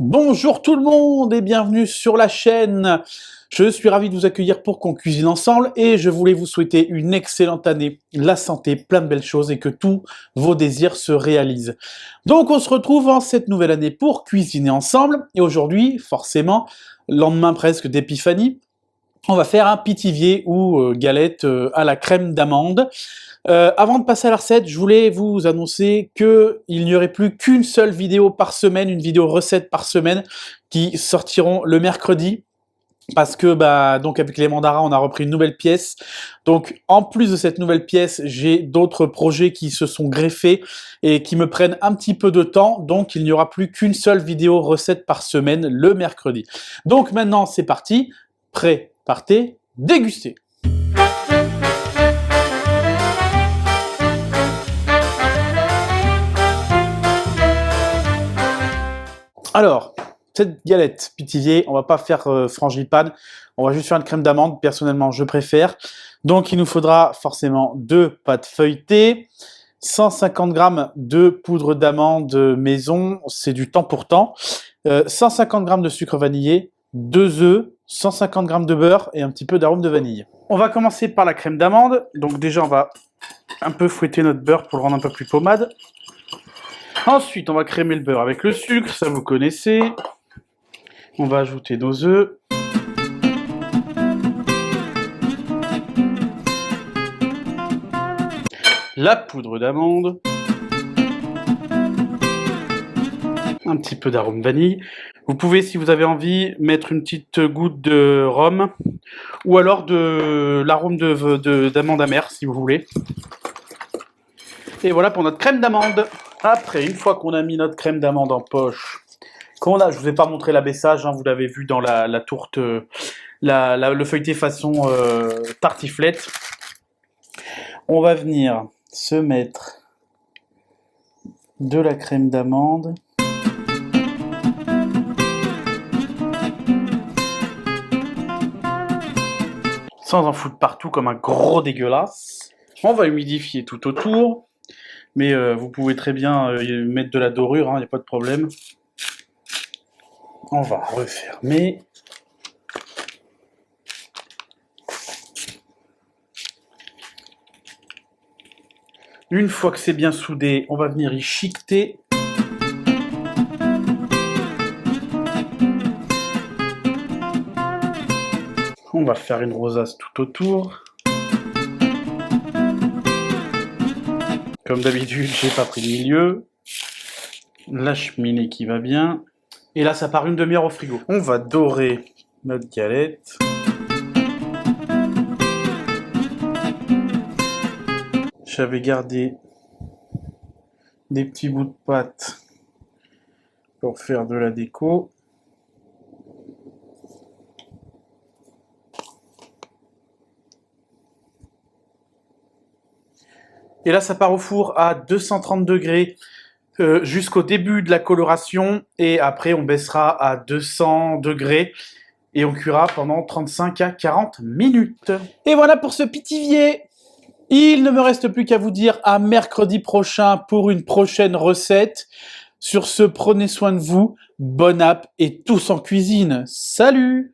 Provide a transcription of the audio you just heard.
Bonjour tout le monde et bienvenue sur la chaîne. Je suis ravi de vous accueillir pour qu'on cuisine ensemble et je voulais vous souhaiter une excellente année, la santé, plein de belles choses et que tous vos désirs se réalisent. Donc on se retrouve en cette nouvelle année pour cuisiner ensemble et aujourd'hui, forcément, lendemain presque d'épiphanie, on va faire un pitivier ou galette à la crème d'amande. Avant de passer à la recette, je voulais vous annoncer qu'il n'y aurait plus qu'une seule vidéo par semaine, une vidéo recette par semaine, qui sortiront le mercredi. Parce que, donc avec les mandarins, on a repris une nouvelle pièce. Donc, en plus de cette nouvelle pièce, j'ai d'autres projets qui se sont greffés et qui me prennent un petit peu de temps. Donc, il n'y aura plus qu'une seule vidéo recette par semaine le mercredi. Donc, maintenant, c'est parti. Prêt, partez, dégustez. Alors, cette galette pitivier, on va pas faire frangipane, on va juste faire une crème d'amande, personnellement je préfère. Donc il nous faudra forcément 2 pâtes feuilletées, 150 g de poudre d'amande maison, c'est du temps pour temps, 150 g de sucre vanillé, 2 œufs, 150 g de beurre et un petit peu d'arôme de vanille. On va commencer par la crème d'amande, donc déjà on va un peu fouetter notre beurre pour le rendre un peu plus pommade. Ensuite, on va crémer le beurre avec le sucre, ça vous connaissez. On va ajouter nos œufs. La poudre d'amande. Un petit peu d'arôme vanille. Vous pouvez, si vous avez envie, mettre une petite goutte de rhum ou alors de l'arôme d'amande amère, si vous voulez. Et voilà pour notre crème d'amande. Après, une fois qu'on a mis notre crème d'amande en poche, je ne vous ai pas montré l'abaissage, hein, vous l'avez vu dans la tourte, le feuilleté façon tartiflette. On va venir se mettre de la crème d'amande. Sans en foutre partout comme un gros dégueulasse. On va humidifier tout autour. Mais vous pouvez très bien mettre de la dorure, il n'y a pas de problème. On va refermer. Une fois que c'est bien soudé, on va venir y chiqueter. On va faire une rosace tout autour. Comme d'habitude, j'ai pas pris le milieu. La cheminée qui va bien. Et là, ça part une demi-heure au frigo. On va dorer notre galette. J'avais gardé des petits bouts de pâte pour faire de la déco. Et là, ça part au four à 230 degrés jusqu'au début de la coloration. Et après, on baissera à 200 degrés et on cuira pendant 35 à 40 minutes. Et voilà pour ce pitivier. Il ne me reste plus qu'à vous dire à mercredi prochain pour une prochaine recette. Sur ce, prenez soin de vous, bon app et tous en cuisine. Salut!